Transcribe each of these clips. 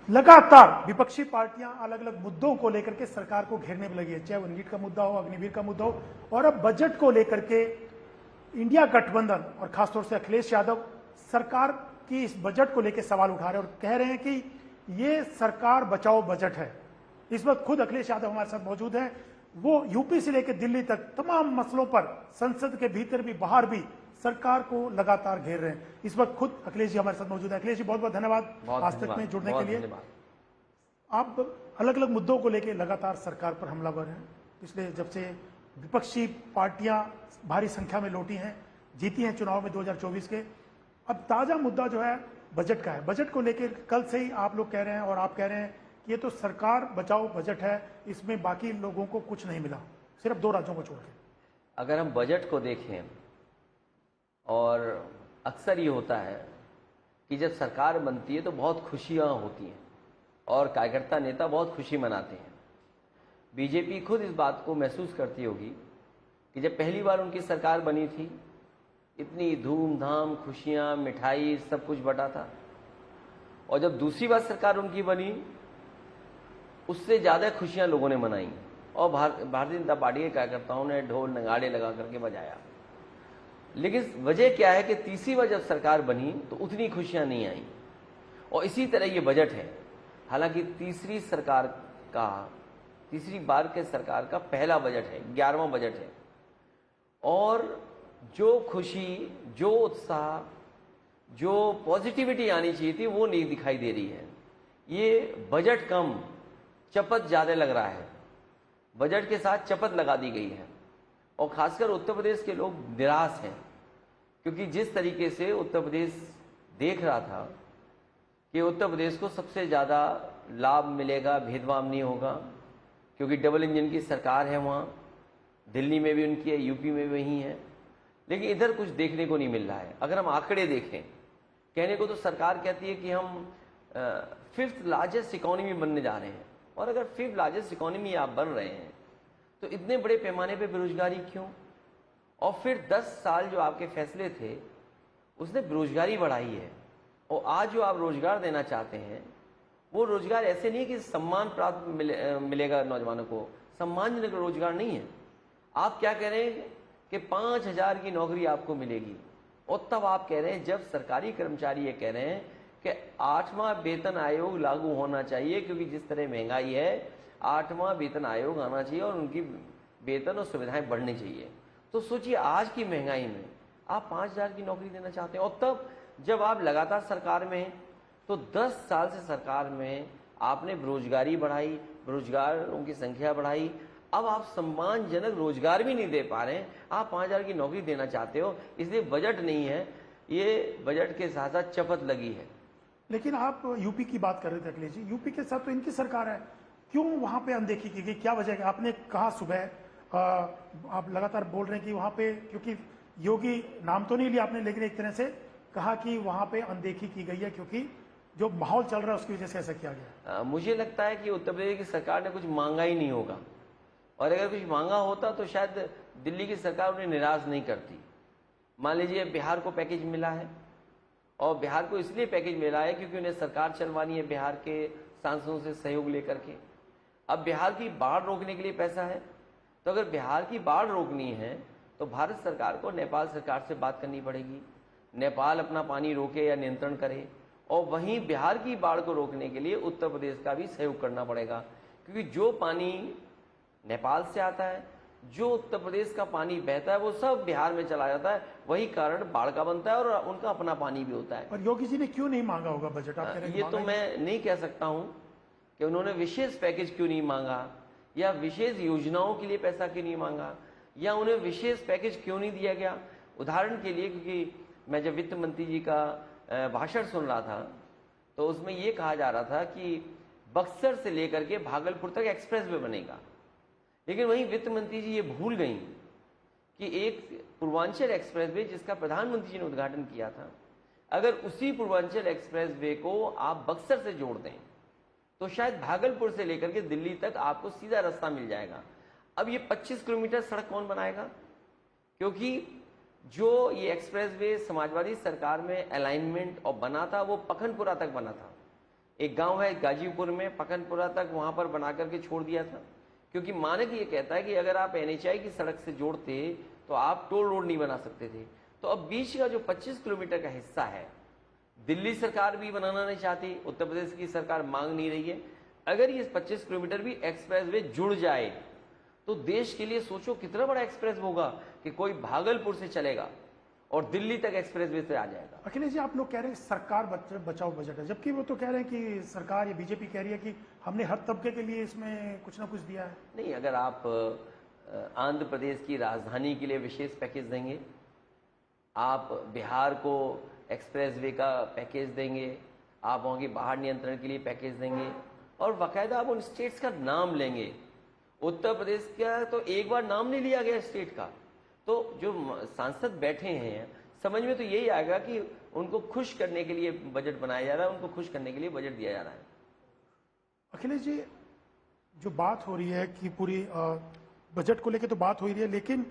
लगातार विपक्षी पार्टियां अलग अलग मुद्दों को लेकर के सरकार को घेरने में लगी है, चाहे वो नीट का मुद्दा हो, अग्निवीर का मुद्दा हो, और अब बजट को लेकर के इंडिया गठबंधन और खासतौर से अखिलेश यादव सरकार की इस बजट को लेकर सवाल उठा रहे हैं और कह रहे हैं कि ये सरकार बचाओ बजट है। इस वक्त खुद अखिलेश यादव हमारे साथ मौजूद हैं। वो यूपी से लेकर दिल्ली तक तमाम मसलों पर संसद के भीतर भी बाहर भी सरकार को लगातार घेर रहे हैं। इस वक्त खुद अखिलेश जी हमारे साथ मौजूद है। अखिलेश जी बहुत बहुत धन्यवाद आज तक में जुड़ने के लिए। आप अलग अलग मुद्दों को लेकर लगातार सरकार पर हमलावर हैं। पिछले जब से विपक्षी पार्टियां भारी संख्या में लौटी हैं, जीती हैं चुनाव में 2024 के, अब ताजा मुद्दा जो है बजट का है। बजट को लेकर कल से ही आप लोग कह रहे हैं और आप कह रहे हैं कि ये तो सरकार बचाओ बजट है, इसमें बाकी लोगों को कुछ नहीं मिला, सिर्फ 2 राज्यों को छोड़ के। अगर हम बजट को देखें, और अक्सर ये होता है कि जब सरकार बनती है तो बहुत खुशियां होती हैं और कार्यकर्ता नेता बहुत खुशी मनाते हैं। बीजेपी खुद इस बात को महसूस करती होगी कि जब पहली बार उनकी सरकार बनी थी, इतनी धूमधाम, खुशियां, मिठाई, सब कुछ बटा था, और जब दूसरी बार सरकार उनकी बनी, उससे ज़्यादा खुशियां लोगों ने मनाई और भारतीय जनता पार्टी के कार्यकर्ताओं ने ढोल नगाड़े लगा करके बजाया। लेकिन वजह क्या है कि तीसरी बार जब सरकार बनी तो उतनी खुशियां नहीं आई, और इसी तरह ये बजट है। हालांकि तीसरी बार के सरकार का पहला बजट है, 11वां बजट है, और जो खुशी, जो उत्साह, जो पॉजिटिविटी आनी चाहिए थी वो नहीं दिखाई दे रही है। ये बजट कम, चपत ज़्यादा लग रहा है। बजट के साथ चपत लगा दी गई है, और खासकर उत्तर प्रदेश के लोग निराश हैं, क्योंकि जिस तरीके से उत्तर प्रदेश देख रहा था कि उत्तर प्रदेश को सबसे ज़्यादा लाभ मिलेगा, भेदभाव नहीं होगा, क्योंकि डबल इंजन की सरकार है वहाँ, दिल्ली में भी उनकी है, यूपी में भी वही है, लेकिन इधर कुछ देखने को नहीं मिल रहा है। अगर हम आंकड़े देखें, कहने को तो सरकार कहती है कि हम 5th लार्जेस्ट इकोनॉमी बनने जा रहे हैं, और अगर 5th लार्जेस्ट इकोनॉमी आप बन रहे हैं तो इतने बड़े पैमाने पे बेरोजगारी क्यों? और फिर 10 साल जो आपके फैसले थे उसने बेरोजगारी बढ़ाई है, और आज जो आप रोजगार देना चाहते हैं वो रोजगार ऐसे नहीं कि सम्मान प्राप्त मिलेगा नौजवानों को, सम्मानजनक रोजगार नहीं है। आप क्या कह रहे हैं कि 5,000 की नौकरी आपको मिलेगी, और तब आप कह रहे हैं, जब सरकारी कर्मचारी ये कह रहे हैं कि 8वां वेतन आयोग लागू होना चाहिए, क्योंकि जिस तरह महंगाई है 8वां वेतन आयोग आना चाहिए और उनकी वेतन और सुविधाएं बढ़नी चाहिए। तो सोचिए, आज की महंगाई में आप 5,000 की नौकरी देना चाहते हैं, और तब जब आप लगातार सरकार में हैं तो 10 साल से सरकार में आपने बेरोजगारी बढ़ाई, बेरोजगारों की संख्या बढ़ाई, अब आप सम्मानजनक रोजगार भी नहीं दे पा रहे हैं। आप 5,000 की नौकरी देना चाहते हो, इसलिए बजट नहीं है, ये बजट के साथ साथ चपत लगी है। लेकिन आप यूपी की बात कर रहे थे अखिलेश जी, यूपी के साथ तो इनकी सरकार है, क्यों वहां पे अनदेखी की गई? क्या वजह है? आपने कहा सुबह, आप लगातार बोल रहे हैं कि वहां पे, क्योंकि योगी नाम तो नहीं लिया आपने, लेकिन एक तरह से कहा कि वहां पे अनदेखी की गई है क्योंकि जो माहौल चल रहा है उसकी वजह से ऐसा किया गया। मुझे लगता है कि उत्तर प्रदेश की सरकार ने कुछ मांगा ही नहीं होगा, और अगर कुछ मांगा होता तो शायद दिल्ली की सरकार उन्हें निराश नहीं करती। मान लीजिए बिहार को पैकेज मिला है, और बिहार को इसलिए पैकेज मिला है क्योंकि उन्हें सरकार चलवानी है बिहार के सांसदों से सहयोग लेकर के। अब बिहार की बाढ़ रोकने के लिए पैसा है, तो अगर बिहार की बाढ़ रोकनी है तो भारत सरकार को नेपाल सरकार से बात करनी पड़ेगी, नेपाल अपना पानी रोके या नियंत्रण करे, और वहीं बिहार की बाढ़ को रोकने के लिए उत्तर प्रदेश का भी सहयोग करना पड़ेगा, क्योंकि जो पानी नेपाल से आता है, जो उत्तर प्रदेश का पानी बहता है, वो सब बिहार में चला जाता है, वही कारण बाढ़ का बनता है और उनका अपना पानी भी होता है। और योगी जी ने क्यों नहीं मांगा होगा बजट? आप ये तो मैं नहीं कह सकता हूं कि उन्होंने विशेष पैकेज क्यों नहीं मांगा, या विशेष योजनाओं के लिए पैसा क्यों नहीं मांगा, या उन्हें विशेष पैकेज क्यों नहीं दिया गया। उदाहरण के लिए, क्योंकि मैं जब वित्त मंत्री जी का भाषण सुन रहा था तो उसमें ये कहा जा रहा था कि बक्सर से लेकर के भागलपुर तक एक्सप्रेस वे बनेगा, लेकिन वहीं वित्त मंत्री जी ये भूल गई कि एक पूर्वांचल एक्सप्रेस वे जिसका प्रधानमंत्री जी ने उद्घाटन किया था, अगर उसी पूर्वांचल एक्सप्रेस वे को आप बक्सर से जोड़ दें तो शायद भागलपुर से लेकर के दिल्ली तक आपको सीधा रास्ता मिल जाएगा। अब ये 25 किलोमीटर सड़क कौन बनाएगा? क्योंकि जो ये एक्सप्रेस वे समाजवादी सरकार में अलाइनमेंट और बना था वो पखनपुरा तक बना था, एक गांव है गाजीपुर में, पकनपुरा तक वहां पर बना करके छोड़ दिया था, क्योंकि मानक ये कहता है कि अगर आप एनएचआई की सड़क से जोड़ते तो आप टोल रोड नहीं बना सकते थे। तो अब बीच का जो 25 किलोमीटर का हिस्सा है, दिल्ली सरकार भी बनाना नहीं चाहती, उत्तर प्रदेश की सरकार मांग नहीं रही है। अगर ये 25 किलोमीटर भी एक्सप्रेस वे जुड़ जाए तो देश के लिए सोचो कितना बड़ा एक्सप्रेस होगा कि कोई भागलपुर से चलेगा और दिल्ली तक एक्सप्रेस वे से आ जाएगा। अखिलेश जी, आप लोग कह रहे हैं सरकार बचाओ बजट है, जबकि वो तो कह रहे हैं कि सरकार या बीजेपी कह रही है कि हमने हर तबके के लिए इसमें कुछ ना कुछ दिया है। नहीं, अगर आप आंध्र प्रदेश की राजधानी के लिए विशेष पैकेज देंगे, आप बिहार को एक्सप्रेस वे का पैकेज देंगे, आप वहाँ की बाहर नियंत्रण के लिए पैकेज देंगे और बाकायदा आप उन स्टेट्स का नाम लेंगे। उत्तर प्रदेश का तो एक बार नाम नहीं लिया गया स्टेट का, तो जो सांसद बैठे हैं समझ में तो यही आएगा कि उनको खुश करने के लिए बजट बनाया जा रहा है, उनको खुश करने के लिए बजट दिया जा रहा है। अखिलेश जी, जो बात हो रही है कि पूरी बजट को लेकर तो बात हो ही रही है, लेकिन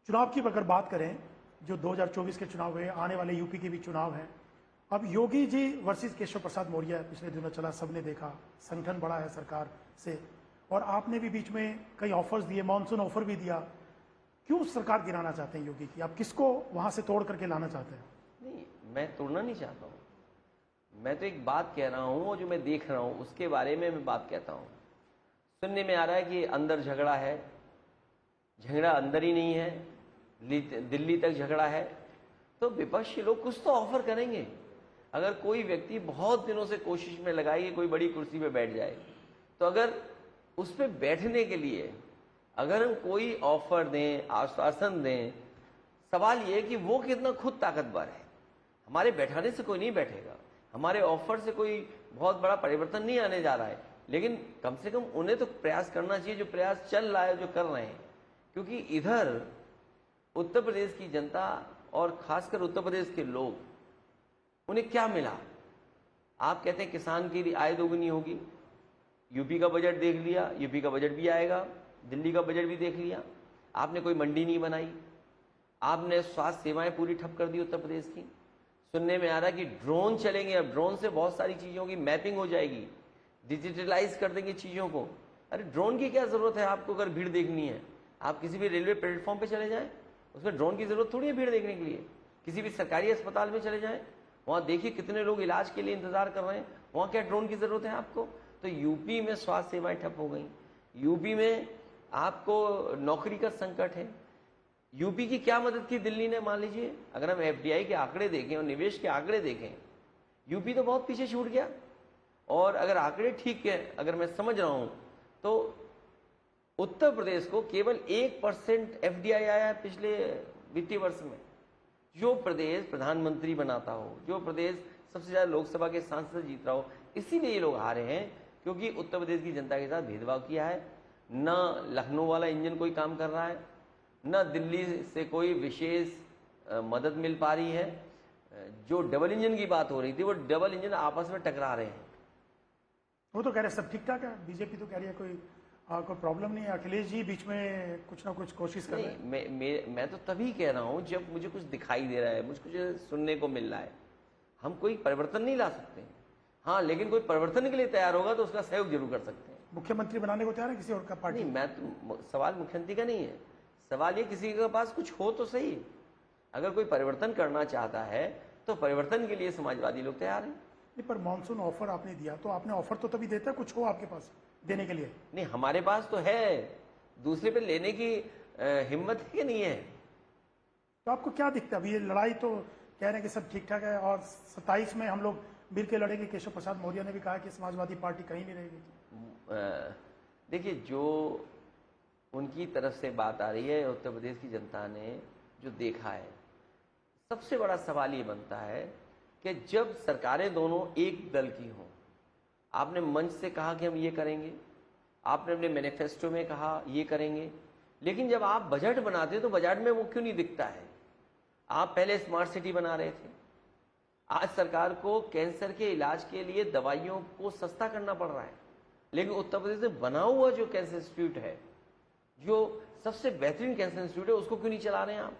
चुनाव की अगर बात करें, जो 2024 के चुनाव हुए, आने वाले यूपी के भी चुनाव हैं, अब योगी जी वर्सेस केशव प्रसाद मौर्य पिछले दिनों चला, सबने देखा, संगठन बड़ा है सरकार से, और आपने भी बीच में कई ऑफर्स दिए, मॉनसून ऑफर भी दिया। क्यों सरकार गिराना चाहते हैं योगी की? आप किसको वहां से तोड़ करके लाना चाहते हैं? नहीं, मैं तोड़ना नहीं चाहता हूँ, मैं तो एक बात कह रहा हूँ और जो मैं देख रहा हूँ उसके बारे में मैं बात कहता हूँ। सुनने में आ रहा है कि अंदर झगड़ा है, झगड़ा अंदर ही नहीं है, दिल्ली तक झगड़ा है, तो विपक्षी लोग कुछ तो ऑफर करेंगे। अगर कोई व्यक्ति बहुत दिनों से कोशिश में लगाए कि कोई बड़ी कुर्सी पे बैठ जाए, तो अगर उस पर बैठने के लिए अगर हम कोई ऑफर दें, आश्वासन दें, सवाल ये है कि वो कितना खुद ताकतवर है। हमारे बैठाने से कोई नहीं बैठेगा, हमारे ऑफर से कोई बहुत बड़ा परिवर्तन नहीं आने जा रहा है, लेकिन कम से कम उन्हें तो प्रयास करना चाहिए, जो प्रयास चल रहा है, जो कर रहे हैं। क्योंकि इधर उत्तर प्रदेश की जनता और खासकर उत्तर प्रदेश के लोग, उन्हें क्या मिला? आप कहते हैं किसान की आय दोगुनी होगी, यूपी का बजट देख लिया, यूपी का बजट भी आएगा, दिल्ली का बजट भी देख लिया, आपने कोई मंडी नहीं बनाई, आपने स्वास्थ्य सेवाएं पूरी ठप कर दी उत्तर प्रदेश की। सुनने में आ रहा है कि ड्रोन चलेंगे, अब ड्रोन से बहुत सारी चीजों की मैपिंग हो जाएगी, डिजिटलाइज कर देंगे चीजों को। अरे ड्रोन की क्या जरूरत है आपको? अगर भीड़ देखनी है, आप किसी भी रेलवे प्लेटफॉर्म पे चले जाएं, उसमें ड्रोन की जरूरत थोड़ी है भीड़ देखने के लिए। किसी भी सरकारी अस्पताल में चले जाएं, वहां देखिए कितने लोग इलाज के लिए इंतजार कर रहे हैं, वहां क्या ड्रोन की जरूरत है आपको? तो यूपी में स्वास्थ्य सेवाएं ठप हो गई, यूपी में आपको नौकरी का संकट है। यूपी की क्या मदद की दिल्ली ने? मान लीजिए अगर हम एफडीआई के आंकड़े देखें और निवेश के आंकड़े देखें, यूपी तो बहुत पीछे छूट गया। और अगर आंकड़े ठीक है, अगर मैं समझ रहा हूं, तो उत्तर प्रदेश को केवल 1% एफडीआई आया है पिछले वित्तीय वर्ष में। जो प्रदेश प्रधानमंत्री बनाता हो, जो प्रदेश सबसे ज्यादा लोकसभा के सांसद जीत रहा हो, इसीलिए ये लोग हारे हैं, क्योंकि उत्तर प्रदेश की जनता के साथ भेदभाव किया है। न लखनऊ वाला इंजन कोई काम कर रहा है, न दिल्ली से कोई विशेष मदद मिल पा रही है। जो डबल इंजन की बात हो रही थी, वो डबल इंजन आपस में टकरा रहे हैं। वो तो कह रहे सब ठीक ठाक है, बीजेपी तो कह रही है कोई प्रॉब्लम नहीं है। अखिलेश जी बीच में कुछ ना कुछ कोशिश कर रहे हैं। मैं तो तभी कह रहा हूं जब मुझे कुछ दिखाई दे रहा है, मुझे कुछ सुनने को मिल रहा है। हम कोई परिवर्तन नहीं ला सकते, हाँ, लेकिन कोई परिवर्तन के लिए तैयार होगा तो उसका सहयोग जरूर कर सकते हैं। मुख्यमंत्री बनाने को तैयार है किसी और का पार्टी? नहीं, मैं तो, सवाल मुख्यमंत्री का नहीं है, सवाल ये किसी के पास कुछ हो तो सही। अगर कोई परिवर्तन करना चाहता है तो परिवर्तन के लिए समाजवादी लोग तैयार हैं। नहीं, पर मानसून ऑफर आपने दिया, तो आपने ऑफर तो तभी देता है कुछ हो आपके पास देने के लिए। नहीं, हमारे पास तो है, दूसरे पे लेने की हिम्मत है कि नहीं है? तो आपको क्या दिखता है? अभी ये लड़ाई तो कह रहे हैं कि सब ठीक ठाक है, और 27 में हम लोग मिल के लड़ेंगे। केशव प्रसाद मौर्य ने भी कहा कि समाजवादी पार्टी कहीं नहीं रहेगी। देखिए, जो उनकी तरफ से बात आ रही है, उत्तर प्रदेश की जनता ने जो देखा है, सबसे बड़ा सवाल ये बनता है कि जब सरकारें दोनों एक दल की हों, आपने मंच से कहा कि हम ये करेंगे, आपने अपने मैनिफेस्टो में कहा ये करेंगे, लेकिन जब आप बजट बनाते तो बजट में वो क्यों नहीं दिखता है? आप पहले स्मार्ट सिटी बना रहे थे, आज सरकार को कैंसर के इलाज के लिए दवाइयों को सस्ता करना पड़ रहा है, लेकिन उत्तर प्रदेश में बना हुआ जो कैंसर इंस्टीट्यूट है, जो सबसे बेहतरीन कैंसर इंस्टीट्यूट है, उसको क्यों नहीं चला रहे हैं आप?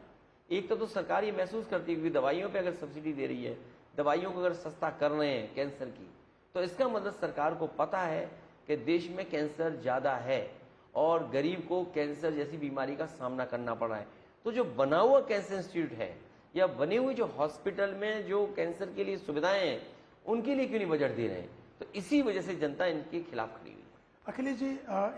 एक तो सरकार ये महसूस करती है कि दवाइयों पे अगर सब्सिडी दे रही है, दवाइयों को अगर सस्ता कर रहे हैं कैंसर की, तो इसका मतलब सरकार को पता है कि देश में कैंसर ज़्यादा है और गरीब को कैंसर जैसी बीमारी का सामना करना पड़ रहा है। तो जो बना हुआ कैंसर इंस्टीट्यूट है या बने हुए जो हॉस्पिटल में जो कैंसर के लिए सुविधाएं हैं, उनके लिए क्यों नहीं बजट दे रहे हैं? तो इसी वजह से जनता इनके खिलाफ खड़ी हुई है। अखिलेश जी,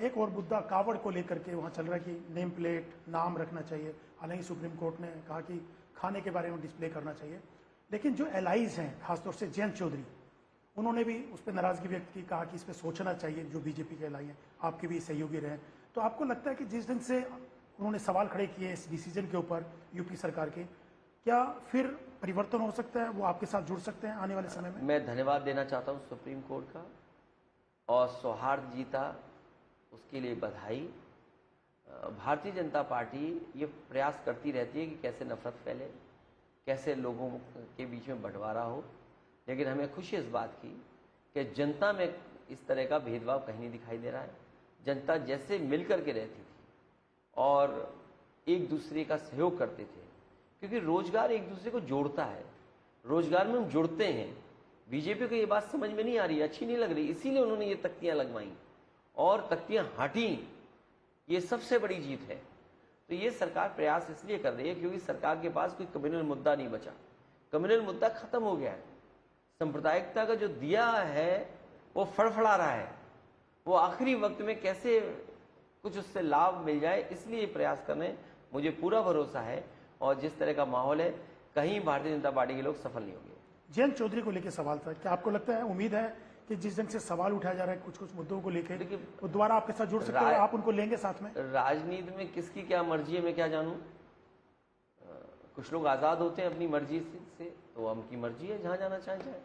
एक और मुद्दा कावड़ को लेकर के वहाँ चल रहा है कि नेम प्लेट नाम रखना चाहिए। हालांकि सुप्रीम कोर्ट ने कहा कि खाने के बारे में डिस्प्ले करना चाहिए, लेकिन जो एलाइज हैं खासतौर से जयंत चौधरी, उन्होंने भी उस पर नाराजगी व्यक्त की, कहा कि इस पर सोचना चाहिए। जो बीजेपी के एलाई हैं, आपके भी सहयोगी रहे, तो आपको लगता है कि जिस दिन से उन्होंने सवाल खड़े किए इस डिसीजन के ऊपर यूपी सरकार के, क्या फिर परिवर्तन हो सकता है? वो आपके साथ जुड़ सकते हैं आने वाले समय में? मैं धन्यवाद देना चाहता हूँ सुप्रीम कोर्ट का, और सौहार्द जीता उसके लिए बधाई। भारतीय जनता पार्टी ये प्रयास करती रहती है कि कैसे नफरत फैले, कैसे लोगों के बीच में बंटवारा हो, लेकिन हमें खुशी इस बात की कि जनता में इस तरह का भेदभाव कहीं नहीं दिखाई दे रहा है। जनता जैसे मिल कर के रहती थी और एक दूसरे का सहयोग करते थे, क्योंकि रोजगार एक दूसरे को जोड़ता है, रोजगार में हम जुड़ते हैं। बीजेपी को ये बात समझ में नहीं आ रही, अच्छी नहीं लग रही, इसीलिए उन्होंने ये तख्तियां लगवाई और तख्तियां हटी। ये सबसे बड़ी जीत है। तो ये सरकार प्रयास इसलिए कर रही है क्योंकि सरकार के पास कोई कम्युनल मुद्दा नहीं बचा, कम्युनल मुद्दा खत्म हो गया है। सांप्रदायिकता का जो दिया है वो फड़फड़ा रहा है, वो आखिरी वक्त में कैसे कुछ उससे लाभ मिल जाए, इसलिए प्रयास कर रहे हैं। मुझे पूरा भरोसा है, और जिस तरह का माहौल है, कहीं भारतीय जनता पार्टी के लोग सफल नहीं होंगे। जयंत चौधरी को लेकर सवाल था, क्या आपको लगता है, उम्मीद है कि जिस ढंग से सवाल उठाया जा रहा है कुछ कुछ मुद्दों को लेकर, वो दोबारा आपके साथ जुड़ सकते हैं, आप उनको लेंगे साथ में? राजनीति में किसकी क्या मर्जी है मैं क्या जानूं? कुछ लोग आजाद होते हैं अपनी मर्जी से, तो उनकी मर्जी है, जहां जाना चाहे जाए।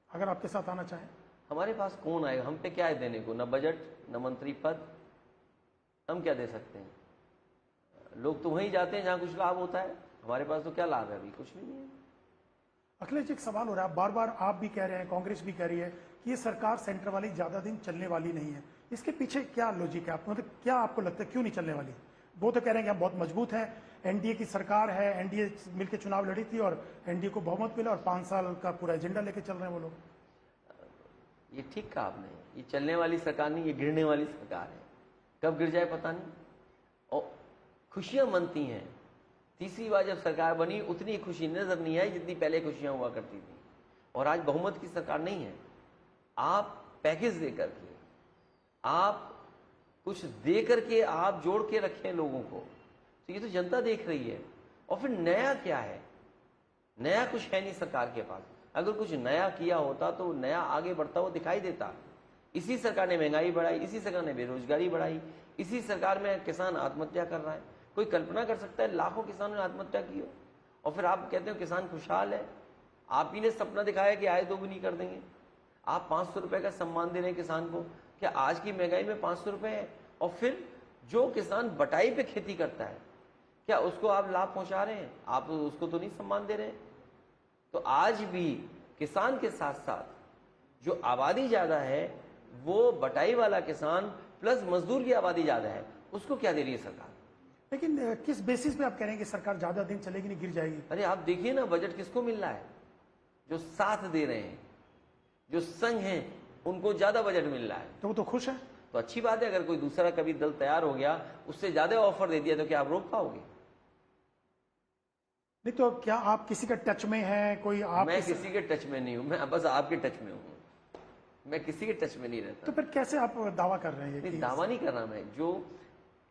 अगर आपके साथ आना चाहें? हमारे पास कौन आएगा? हम पे क्या है देने को? न बजट, न मंत्री पद, हम क्या दे सकते हैं? लोग तो वहीं जाते हैं जहां कुछ लाभ होता है, हमारे पास तो क्या लाभ है? अभी कुछ भी नहीं है। अखिलेश जी, एक सवाल हो रहा है, बार बार आप भी कह रहे हैं, कांग्रेस भी कह रही है कि ये सरकार सेंटर वाली ज्यादा दिन चलने वाली नहीं है। इसके पीछे क्या लॉजिक है? आपको मतलब क्या आपको लगता है क्यों नहीं चलने वाली? वो तो कह रहे हैं कि हम बहुत मजबूत हैं, एनडीए की सरकार है, एनडीए मिलकर चुनाव लड़ी थी और एनडीए को बहुमत मिला और 5 साल का पूरा एजेंडा लेके चल रहे हैं वो लोग। ये ठीक कहा आपने, ये चलने वाली सरकार नहीं, ये गिरने वाली सरकार है। कब गिर जाए पता नहीं। और खुशियां मनती हैं। तीसरी बार जब सरकार बनी उतनी खुशी नजर नहीं आई जितनी पहले खुशियां हुआ करती थी। और आज बहुमत की सरकार नहीं है। आप पैकेज दे करके, आप कुछ दे करके आप जोड़ के रखें लोगों को, तो ये तो जनता देख रही है। और फिर नया क्या है? नया कुछ है नहीं सरकार के पास। अगर कुछ नया किया होता तो नया आगे बढ़ता हुआ दिखाई देता। इसी सरकार ने महंगाई बढ़ाई, इसी सरकार ने बेरोजगारी बढ़ाई, इसी सरकार में किसान आत्महत्या कर रहा है। कोई कल्पना कर सकता है लाखों किसानों ने आत्महत्या की हो, और फिर आप कहते हो किसान खुशहाल है? आप ही ने सपना दिखाया कि आय दोगुनी कर देंगे। आप 500 रुपए का सम्मान दे रहे हैं किसान को। क्या आज की महंगाई में 500 रुपए है? और फिर जो किसान बटाई पे खेती करता है, क्या उसको आप लाभ पहुंचा रहे हैं? आप उसको तो नहीं सम्मान दे रहे हैं। तो आज भी किसान के साथ साथ जो आबादी ज्यादा है, वो बटाई वाला किसान प्लस मजदूर की आबादी ज्यादा है, उसको क्या दे रही है सरकार? लेकिन किस बेसिस पे आप कह रहे हैं कि सरकार ज्यादा दिन चलेगी नहीं, गिर जाएगी? अरे आप देखिए ना, बजट किसको मिल रहा है? जो साथ दे रहे हैं, जो संघ हैं, उनको ज्यादा बजट मिल रहा है, तो वो तो खुश है। तो अच्छी बात है। अगर कोई दूसरा कभी दल तैयार हो गया, उससे ज्यादा ऑफर दे दिया, तो क्या आप रोक पाओगे? नहीं तो क्या आप किसी का टच में हैं? कोई आप? मैं किसी के टच में नहीं हूं, मैं बस आपके टच में हूं। मैं किसी के टच में नहीं रहता। तो फिर कैसे आप दावा कर रहे हैं? नहीं, दावा नहीं कर रहा मैं। जो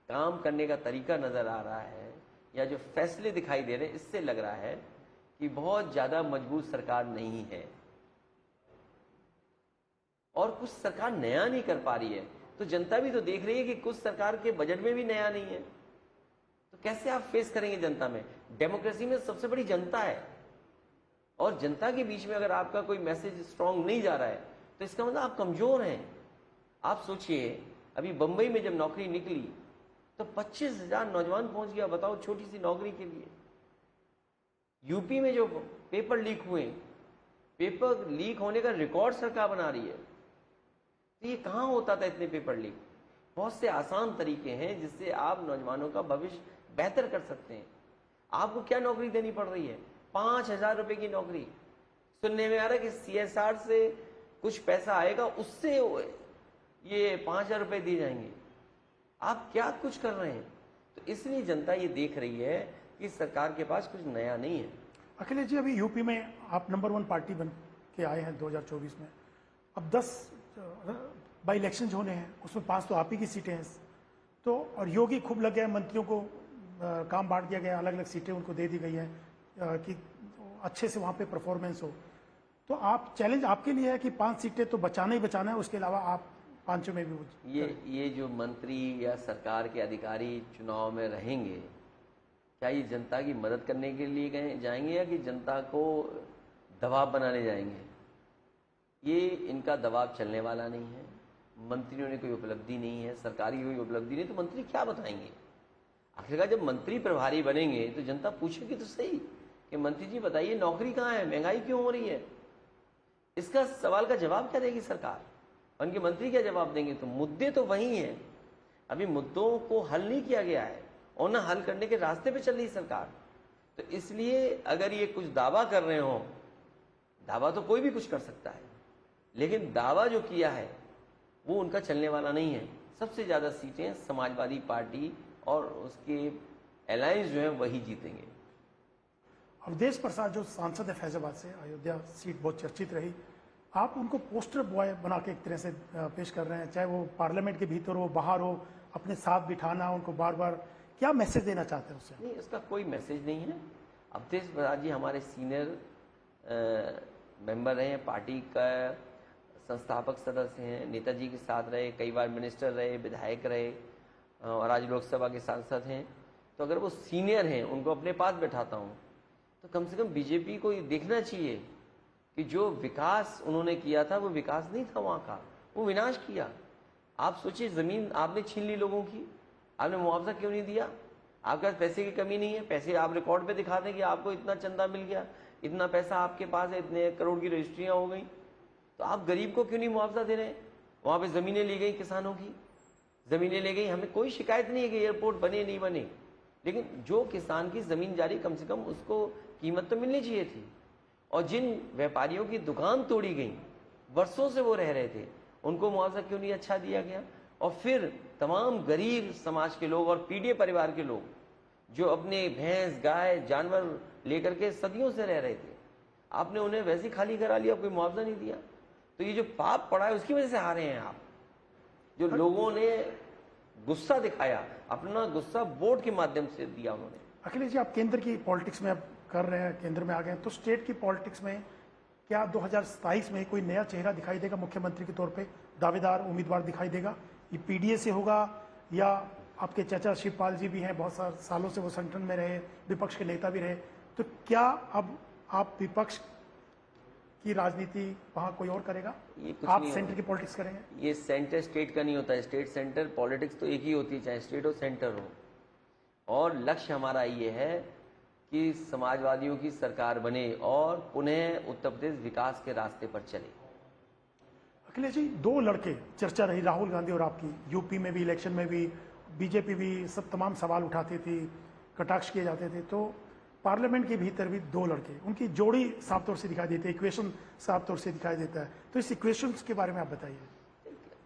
काम करने का तरीका नजर आ रहा है या जो फैसले दिखाई दे रहे हैं, इससे लग रहा है कि बहुत ज्यादा मजबूत सरकार नहीं है और कुछ सरकार नया नहीं कर पा रही है। तो जनता भी तो देख रही है कि कुछ सरकार के बजट में भी नया नहीं है। तो कैसे आप फेस करेंगे जनता में? डेमोक्रेसी में सबसे बड़ी जनता है, और जनता के बीच में अगर आपका कोई मैसेज स्ट्रांग नहीं जा रहा है, तो इसका मतलब आप कमजोर हैं। आप सोचिए, अभी बंबई में जब नौकरी निकली तो 25,000 नौजवान पहुंच गया। बताओ, छोटी सी नौकरी के लिए। यूपी में जो पेपर लीक हुए, पेपर लीक होने का रिकॉर्ड सरकार बना रही है। तो ये कहां होता था इतने पेपर लीक? बहुत से आसान तरीके हैं जिससे आप नौजवानों का भविष्य बेहतर कर सकते हैं। आपको क्या नौकरी देनी पड़ रही है? 5,000 रुपए की नौकरी, सुनने में आ रहा है कि CSR से कुछ पैसा आएगा, उससे ये 5,000 रुपए दिए जाएंगे। आप क्या कुछ कर रहे हैं? तो इसलिए जनता ये देख रही है कि सरकार के पास कुछ नया नहीं है। अखिलेश जी, अभी यूपी में आप नंबर 1 पार्टी बन के आए हैं 2024 में। अब 10 बाई इलेक्शन होने हैं, उसमें 5 तो आप ही की सीटें हैं। तो और योगी खूब लग गए, मंत्रियों को काम बांट दिया गया, अलग अलग सीटें उनको दे दी गई हैं कि अच्छे से वहाँ पे परफॉर्मेंस हो। तो आप चैलेंज आपके लिए है कि 5 सीटें तो बचाना ही बचाना है, उसके अलावा आप 5 में भी ये जो मंत्री या सरकार के अधिकारी चुनाव में रहेंगे, क्या ये जनता की मदद करने के लिए जाएंगे या कि जनता को दबाव बनाने जाएंगे? ये इनका दबाव चलने वाला नहीं है। मंत्रियों ने कोई उपलब्धि नहीं है, सरकार की कोई उपलब्धि नहीं, तो मंत्री क्या बताएंगे? आखिरकार जब मंत्री प्रभारी बनेंगे तो जनता पूछेगी तो सही कि मंत्री जी बताइए नौकरी कहाँ है, महंगाई क्यों हो रही है? इसका सवाल का जवाब क्या देगी सरकार? उनके मंत्री क्या जवाब देंगे? तो मुद्दे तो वही हैं, अभी मुद्दों को हल नहीं किया गया है और ना हल करने के रास्ते पे चल रही सरकार। तो इसलिए अगर ये कुछ दावा कर रहे हो, दावा तो कोई भी कुछ कर सकता है, लेकिन दावा जो किया है वो उनका चलने वाला नहीं है। सबसे ज़्यादा सीटें समाजवादी पार्टी और उसके अलायंस जो है वही जीतेंगे। अवधेश प्रसाद जो सांसद है फैजाबाद से, अयोध्या सीट बहुत चर्चित रही, आप उनको पोस्टर बॉय बना के एक तरह से पेश कर रहे हैं, चाहे वो पार्लियामेंट के भीतर हो बाहर हो, अपने साथ बिठाना उनको बार बार, क्या मैसेज देना चाहते हैं उससे? नहीं, इसका कोई मैसेज नहीं है। अवधेश प्रसाद जी हमारे सीनियर मेंबर रहे हैं, पार्टी का संस्थापक सदस्य हैं, नेताजी के साथ रहे, कई बार मिनिस्टर रहे, विधायक रहे और आज लोकसभा के सांसद हैं। तो अगर वो सीनियर हैं, उनको अपने पास बैठाता हूँ, तो कम से कम बीजेपी को ये देखना चाहिए कि जो विकास उन्होंने किया था वो विकास नहीं था वहाँ का, वो विनाश किया। आप सोचिए, ज़मीन आपने छीन ली लोगों की, आपने मुआवजा क्यों नहीं दिया? आपके पास पैसे की कमी नहीं है, पैसे आप रिकॉर्ड पे दिखा दें कि आपको इतना चंदा मिल गया, इतना पैसा आपके पास है, इतने करोड़ की रजिस्ट्रियाँ हो गई, तो आप गरीब को क्यों नहीं मुआवजा दे रहे हैं? वहाँ पे ज़मीनें ली गई, किसानों की ज़मीनें ले गई, हमें कोई शिकायत नहीं है कि एयरपोर्ट बने नहीं बने, लेकिन जो किसान की ज़मीन जारी कम से कम उसको कीमत तो मिलनी चाहिए थी। और जिन व्यापारियों की दुकान तोड़ी गई, वर्षों से वो रह रहे थे, उनको मुआवजा क्यों नहीं अच्छा दिया गया? और फिर तमाम गरीब समाज के लोग और पीड़ित परिवार के लोग जो अपने भैंस गाय जानवर लेकर के सदियों से रह रहे थे, आपने उन्हें वैसे ही खाली करा लिया, कोई मुआवजा नहीं दिया। तो ये जो पाप पड़ा है उसकी वजह से हारे हैं आप। जो लोगों ने गुस्सा दिखाया, अपना गुस्सा वोट के माध्यम से दिया उन्होंने। अखिलेश जी, आप केंद्र की पॉलिटिक्स में अब कर रहे हैं, केंद्र में आ गए हैं, तो स्टेट की पॉलिटिक्स में क्या 2027 में कोई नया चेहरा दिखाई देगा मुख्यमंत्री के तौर पे? दावेदार उम्मीदवार दिखाई देगा? ये पीडीए से होगा या आपके चाचा शिवपाल जी भी हैं, बहुत सारे सालों से वो संगठन में रहे, विपक्ष के नेता भी रहे, तो क्या अब आप विपक्ष की राजनीति वहां कोई और करेगा? ये कुछ आप नहीं सेंटर की पॉलिटिक्स करेंगे? ये सेंटर स्टेट का नहीं होता है, स्टेट सेंटर पॉलिटिक्स तो एक ही होती है, चाहे स्टेट हो सेंटर हो। और लक्ष्य हमारा ये है कि समाजवादियों की सरकार बने और पुनः उत्तर प्रदेश विकास के रास्ते पर चले। अखिलेश जी, 2 लड़के चर्चा रही, राहुल गांधी और आपकी, यूपी में भी इलेक्शन में भी, बीजेपी भी सब तमाम सवाल उठाती थी, कटाक्ष किए जाते थे, तो पार्लियामेंट के भीतर भी 2 लड़के, उनकी जोड़ी साफ तौर से दिखाई देती है, इक्वेशन साफ तौर से दिखाई देता है। तो इस इक्वेशन के बारे में आप बताइए,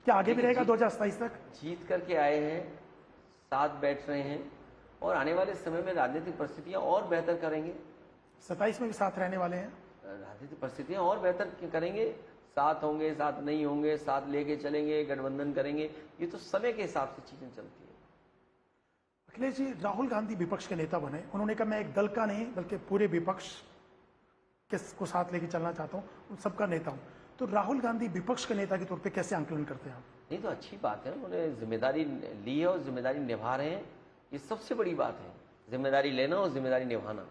क्या आगे भी रहेगा 2027 तक? जीत करके आए हैं, साथ बैठ रहे हैं और आने वाले समय में राजनीतिक परिस्थितियां और बेहतर करेंगे। 27 में भी साथ रहने वाले हैं? राजनीतिक परिस्थितियां और बेहतर करेंगे, साथ होंगे, साथ नहीं होंगे, साथ लेके चलेंगे, गठबंधन करेंगे, ये तो समय के हिसाब से चीजें चलती है। अखिलेश जी, राहुल गांधी विपक्ष के नेता बने, उन्होंने कहा मैं एक दल का नहीं बल्कि पूरे विपक्ष को साथ लेके चलना चाहता हूँ, उन सबका नेता हूँ। तो राहुल गांधी विपक्ष के नेता के तौर पे कैसे आंकलन करते हैं आप? नहीं, तो अच्छी बात है, उन्होंने जिम्मेदारी ली है और जिम्मेदारी निभा रहे हैं, ये सबसे बड़ी बात है, जिम्मेदारी लेना और जिम्मेदारी निभाना।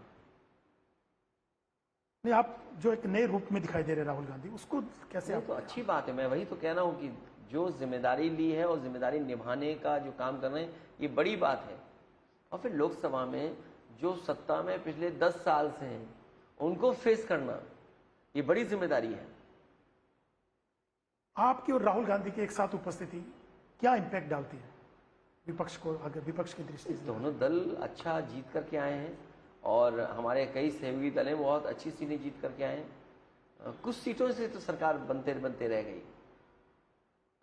नहीं, आप जो एक नए रूप में दिखाई दे रहे राहुल गांधी, उसको कैसे आप? तो अच्छी बात है, मैं वही तो कह रहा हूँ कि जो जिम्मेदारी ली है और जिम्मेदारी निभाने का जो काम कर रहे हैं, ये बड़ी बात है। और फिर लोकसभा में जो सत्ता में पिछले 10 साल से हैं, उनको फेस करना, ये बड़ी जिम्मेदारी है। आपकी और राहुल गांधी की एक साथ उपस्थिति क्या इंपैक्ट डालती है विपक्ष को, अगर विपक्ष की दृष्टि से? दोनों दल अच्छा जीत करके आए हैं और हमारे कई सहयोगी दल हैं, बहुत अच्छी सीटें जीत करके आए हैं। कुछ सीटों से तो सरकार बनते बनते रह गई।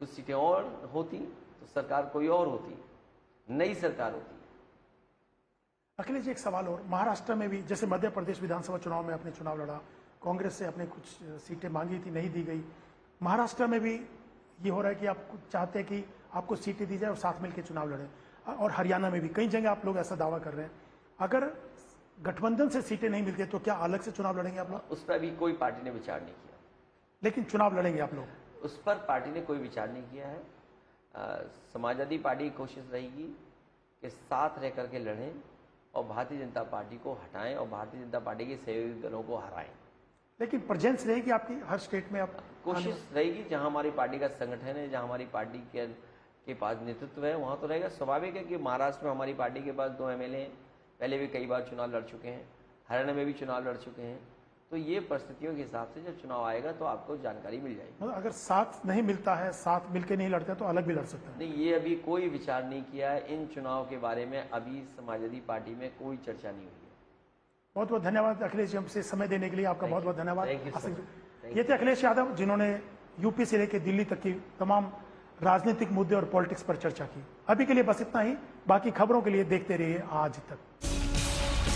कुछ सीटें और होती तो सरकार कोई और होती, नई सरकार होती। अखिलेश जी, एक सवाल और, महाराष्ट्र में भी जैसे मध्य प्रदेश विधानसभा चुनाव में आपने चुनाव लड़ा, कांग्रेस से आपने कुछ सीटें मांगी थी, नहीं दी गई। महाराष्ट्र में भी ये हो रहा है कि आप चाहते हैं कि आपको सीटें दी जाए और साथ मिलकर चुनाव लड़ें, और हरियाणा में भी कई जगह आप लोग ऐसा दावा कर रहे हैं। अगर गठबंधन से सीटें नहीं मिलती तो क्या अलग से चुनाव लड़ेंगे आप लोग? उस पर अभी कोई पार्टी ने विचार नहीं किया। लेकिन चुनाव लड़ेंगे आप लोग? उस पर पार्टी ने कोई विचार नहीं किया है। समाजवादी पार्टी की कोशिश रहेगी कि साथ रह करके लड़ें और भारतीय जनता पार्टी को हटाएं और भारतीय जनता पार्टी के सहयोगी दलों को हराएं। लेकिन प्रेजेंस रहेगी आपकी हर स्टेट में? आप कोशिश रहेगी, जहां हमारी पार्टी का संगठन है, जहां हमारी पार्टी के पास नेतृत्व है, वहां तो रहेगा। स्वाभाविक है कि महाराष्ट्र में हमारी पार्टी के पास 2 MLA हैं, पहले भी कई बार चुनाव लड़ चुके हैं, हरियाणा में भी चुनाव लड़ चुके हैं। तो ये परिस्थितियों के हिसाब से जब चुनाव आएगा तो आपको जानकारी मिल जाएगी। मतलब अगर साथ नहीं मिलता है, साथ मिलकर नहीं लड़ते तो अलग भी लड़ सकते हैं? नहीं, ये अभी कोई विचार नहीं किया है। इन चुनाव के बारे में अभी समाजवादी पार्टी में कोई चर्चा नहीं हुई है। बहुत बहुत धन्यवाद अखिलेश जी, हमसे समय देने के लिए आपका बहुत बहुत धन्यवाद। Thank you so much. ये थे अखिलेश यादव, जिन्होंने यूपी से लेकर दिल्ली तक की तमाम राजनीतिक मुद्दे और पॉलिटिक्स पर चर्चा की। अभी के लिए बस इतना ही। बाकी खबरों के लिए देखते रहिए आज तक।